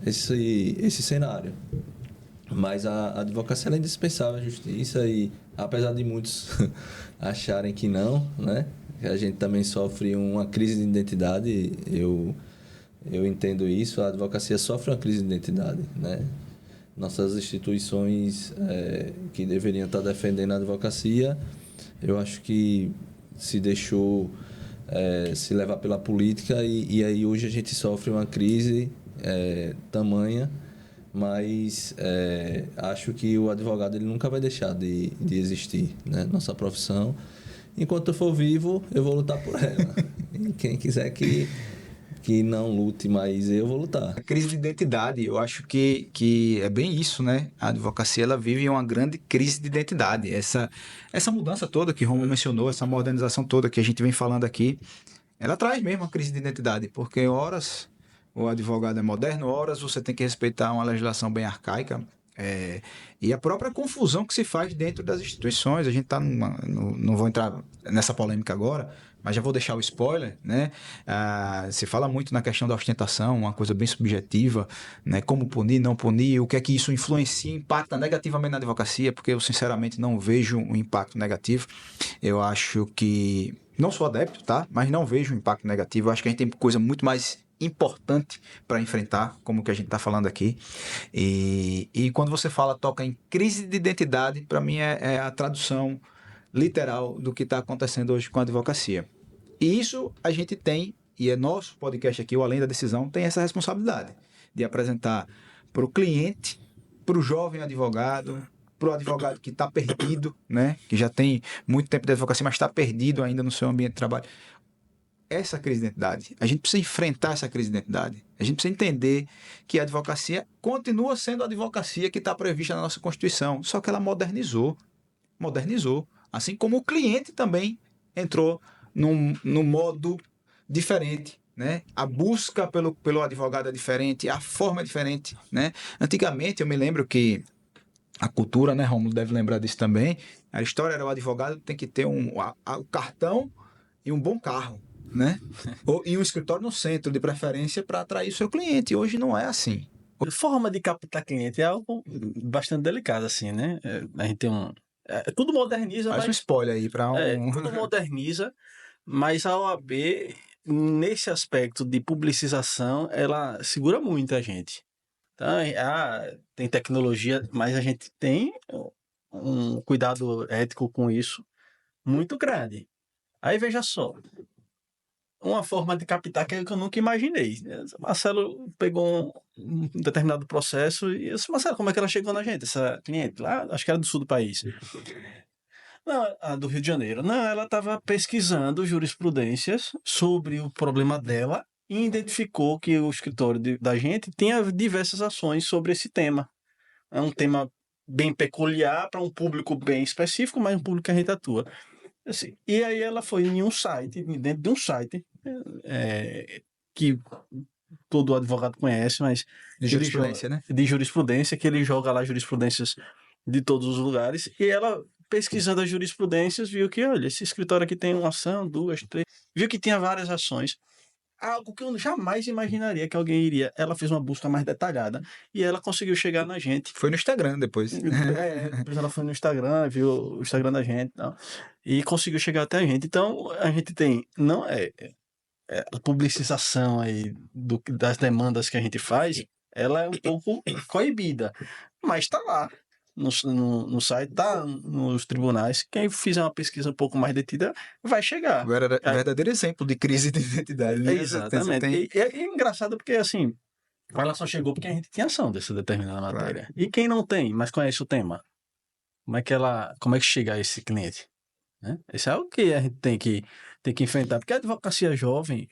esse cenário. Mas a advocacia é indispensável à justiça e, apesar de muitos acharem que não, né? A gente também sofre uma crise de identidade, eu entendo isso, a advocacia sofre uma crise de identidade, né? Nossas instituições que deveriam estar defendendo a advocacia, eu acho que se deixou se levar pela política e aí hoje a gente sofre uma crise tamanha, mas acho que o advogado ele nunca vai deixar de existir, né? Nossa profissão, enquanto eu for vivo, eu vou lutar por ela. E quem quiser que não lute, mas eu vou lutar. A crise de identidade, eu acho que é bem isso, né? A advocacia ela vive uma grande crise de identidade. Essa mudança toda que Romulo mencionou, essa modernização toda que a gente vem falando aqui, ela traz mesmo uma crise de identidade, porque horas o advogado é moderno, horas você tem que respeitar uma legislação bem arcaica. E a própria confusão que se faz dentro das instituições, a gente está não vou entrar nessa polêmica agora, mas já vou deixar o spoiler, né? Se fala muito na questão da ostentação, uma coisa bem subjetiva, né? Como punir, não punir, o que é que isso influencia, impacta negativamente na advocacia, porque eu sinceramente não vejo um impacto negativo. Eu acho que, não sou adepto, tá? Mas não vejo um impacto negativo, eu acho que a gente tem coisa muito mais importante para enfrentar, como o que a gente está falando aqui. E quando você toca em crise de identidade, para mim é a tradução literal do que está acontecendo hoje com a advocacia. E isso a gente tem, e é nosso podcast aqui, o Além da Decisão, tem essa responsabilidade de apresentar para o cliente, para o jovem advogado, para o advogado que está perdido, né? Que já tem muito tempo de advocacia, mas está perdido ainda no seu ambiente de trabalho. Essa crise de identidade. A gente precisa enfrentar essa crise de identidade. A gente precisa entender que a advocacia continua sendo a advocacia que está prevista na nossa Constituição, só que ela modernizou. Assim como o cliente também entrou num modo diferente, né? A busca pelo advogado é diferente, a forma é diferente, né? Antigamente, eu me lembro que a cultura, né, Romulo deve lembrar disso também, a história era o advogado tem que ter o cartão e um bom carro, né? E um escritório no centro, de preferência, para atrair o seu cliente. Hoje não é assim. A forma de captar cliente é algo bastante delicado, assim, né? A gente tem tudo moderniza, Faz mas... um spoiler aí para tudo moderniza, mas a OAB, nesse aspecto de publicização, ela segura muito a gente. Então, tem tecnologia, mas a gente tem um cuidado ético com isso muito grande. Aí, veja só, uma forma de captar que eu nunca imaginei. Marcelo pegou um determinado processo e eu disse, Marcelo, como é que ela chegou na gente, essa cliente? Lá, acho que era do sul do país. Não, a do Rio de Janeiro. Não, ela estava pesquisando jurisprudências sobre o problema dela e identificou que o escritório da gente tinha diversas ações sobre esse tema. É um tema bem peculiar para um público bem específico, mas um público que a gente atua. Assim, e aí ela foi em um site, dentro de um site, que todo advogado conhece, mas... De jurisprudência, né? De jurisprudência, que ele joga lá jurisprudências de todos os lugares, e ela, pesquisando as jurisprudências, viu que, olha, esse escritório aqui tem uma ação, 2, 3, viu que tinha várias ações, algo que eu jamais imaginaria que alguém iria. Ela fez uma busca mais detalhada e ela conseguiu chegar na gente. Foi no Instagram depois. Depois ela foi no Instagram, viu o Instagram da gente e conseguiu chegar até a gente. Então, a gente tem, não a publicização aí das demandas que a gente faz, ela é um pouco coibida, mas está lá. No site, tá nos tribunais. Quem fizer uma pesquisa um pouco mais detida vai chegar. Verdadeiro exemplo de crise de identidade, né? Exatamente. E é engraçado porque, assim, Ela só chegou porque a gente tinha ação dessa determinada matéria. E quem não tem, mas conhece o tema, como é que chega a esse cliente? Né? Esse é o que a gente tem que enfrentar, porque a advocacia jovem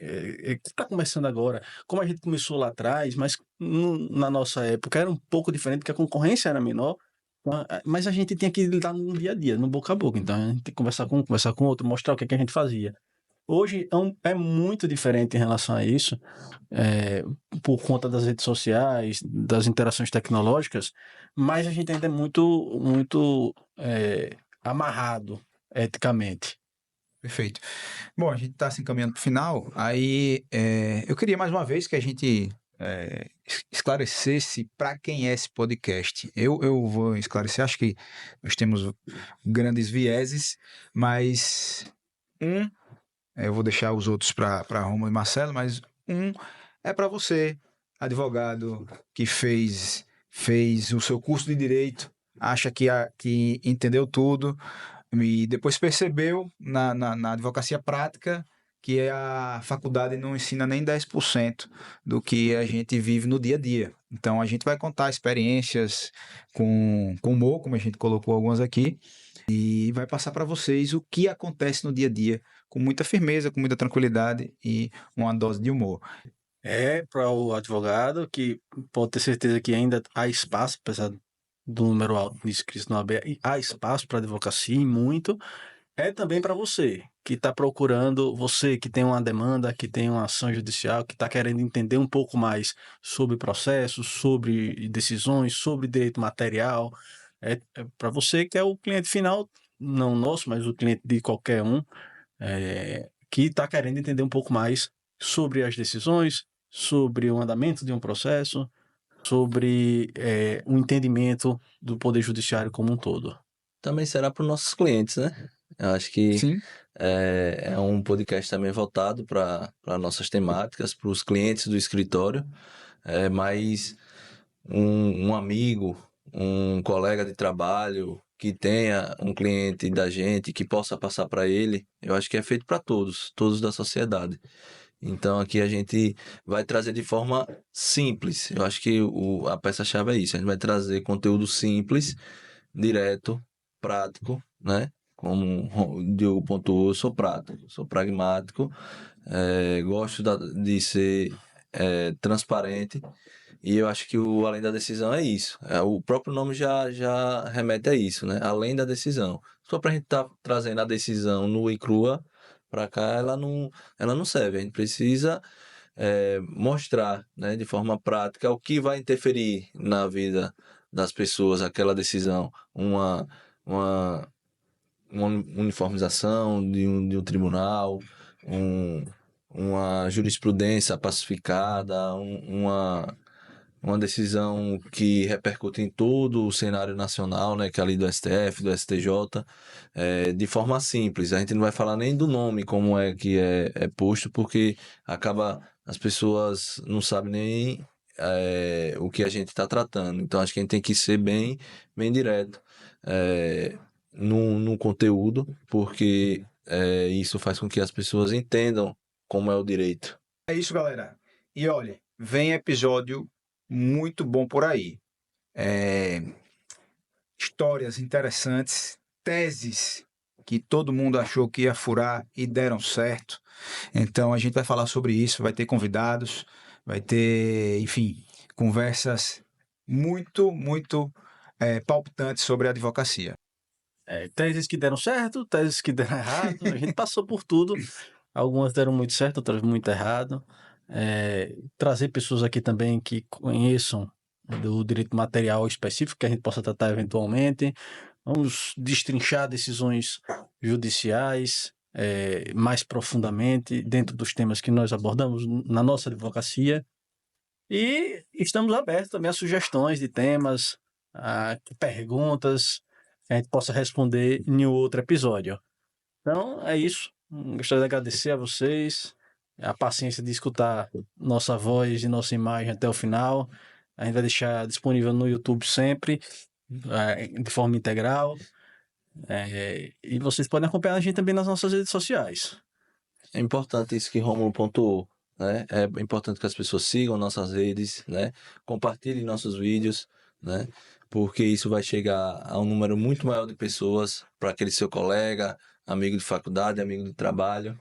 está começando agora, como a gente começou lá atrás, mas na nossa época era um pouco diferente, porque a concorrência era menor, mas a gente tinha que lidar no dia a dia, no boca a boca, então a gente tem que conversar com outro, mostrar o que, é que a gente fazia. Hoje é muito diferente em relação a isso, por conta das redes sociais, das interações tecnológicas, mas a gente ainda é muito amarrado eticamente. Perfeito. Bom, a gente está se encaminhando para o final, aí eu queria mais uma vez que a gente esclarecesse para quem é esse podcast. Eu vou esclarecer, acho que nós temos grandes vieses, mas eu vou deixar os outros para Romulo e Marcelo, mas é para você, advogado, que fez o seu curso de Direito, acha que entendeu tudo, e depois percebeu na advocacia prática que a faculdade não ensina nem 10% do que a gente vive no dia a dia. Então, a gente vai contar experiências com humor, como a gente colocou algumas aqui, e vai passar para vocês o que acontece no dia a dia, com muita firmeza, com muita tranquilidade e uma dose de humor. Para o advogado, que pode ter certeza que ainda há espaço, apesar do número alto de inscritos no AB, há espaço para advocacia e muito. É também para você que está procurando, você que tem uma demanda, que tem uma ação judicial, que está querendo entender um pouco mais sobre processos, sobre decisões, sobre direito material. É para você que é o cliente final, não nosso, mas o cliente de qualquer um, que está querendo entender um pouco mais sobre as decisões, sobre o andamento de um processo, sobre o entendimento do Poder Judiciário como um todo. Também será para os nossos clientes, né? Eu acho que Sim. é um podcast também voltado para nossas temáticas, para os clientes do escritório, mas um amigo, um colega de trabalho que tenha um cliente da gente, que possa passar para ele, eu acho que é feito para todos da sociedade. Então aqui a gente vai trazer de forma simples. Eu acho que a peça-chave é isso. A gente vai trazer conteúdo simples, direto, prático, né? Como o Diogo pontuou, eu sou prático, sou pragmático, gosto de ser transparente, e eu acho que o além da decisão é isso. O próprio nome já remete a isso, né? Além da decisão. Só para a gente estar trazendo a decisão nua e crua para cá, ela não serve. A gente precisa mostrar, né, de forma prática o que vai interferir na vida das pessoas, aquela decisão, uma uniformização de um tribunal, uma jurisprudência pacificada, uma decisão que repercute em todo o cenário nacional, né, que é ali do STF, do STJ, de forma simples. A gente não vai falar nem do nome, como é que é posto, porque acaba as pessoas não sabem nem o que a gente está tratando. Então, acho que a gente tem que ser bem direto no conteúdo, porque isso faz com que as pessoas entendam como é o direito. É isso, galera. E olha, vem episódio muito bom por aí. Histórias interessantes, teses que todo mundo achou que ia furar e deram certo. Então a gente vai falar sobre isso, vai ter convidados, vai ter, enfim, conversas muito palpitantes sobre a advocacia. Teses que deram certo, teses que deram errado, a gente passou por tudo. Algumas deram muito certo, outras muito errado. Trazer pessoas aqui também que conheçam do direito material específico que a gente possa tratar eventualmente. Vamos destrinchar decisões judiciais mais profundamente dentro dos temas que nós abordamos na nossa advocacia. E estamos abertos também a sugestões de temas, a perguntas que a gente possa responder em outro episódio. Então, é isso. Gostaria de agradecer a vocês a paciência de escutar nossa voz e nossa imagem até o final. A gente vai deixar disponível no YouTube sempre, de forma integral. E vocês podem acompanhar a gente também nas nossas redes sociais. É importante isso que Rômulo pontuou. né? É importante que as pessoas sigam nossas redes, né? Compartilhem nossos vídeos, né? Porque isso vai chegar a um número muito maior de pessoas, para aquele seu colega, amigo de faculdade, amigo de trabalho.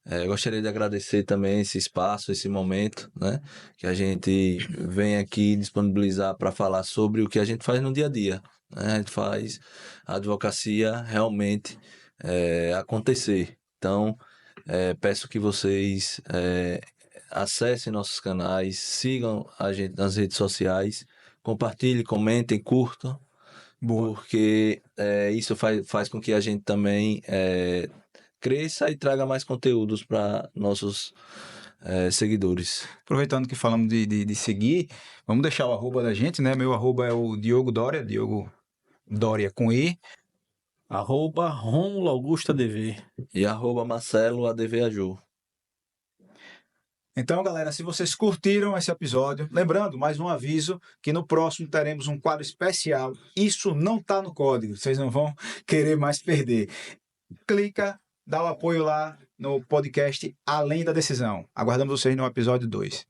Eu gostaria de agradecer também esse espaço, esse momento, né? Que a gente vem aqui disponibilizar para falar sobre o que a gente faz no dia a dia, né? A gente faz a advocacia realmente acontecer. Então, peço que vocês acessem nossos canais, sigam a gente nas redes sociais, compartilhem, comentem, curtam, Boa. porque isso faz com que a gente também cresça e traga mais conteúdos para nossos seguidores. Aproveitando que falamos de seguir, vamos deixar o arroba da gente, né? Meu arroba é o Diogo Dória, Diogo Dória com I. @Romulo Augusto ADV. E @Marcelo ADVAJU. Então, galera, se vocês curtiram esse episódio, lembrando, mais um aviso, que no próximo teremos um quadro especial. Isso não está no código, vocês não vão querer mais perder. Clica, dá o apoio lá no podcast Além da Decisão. Aguardamos vocês no episódio 2.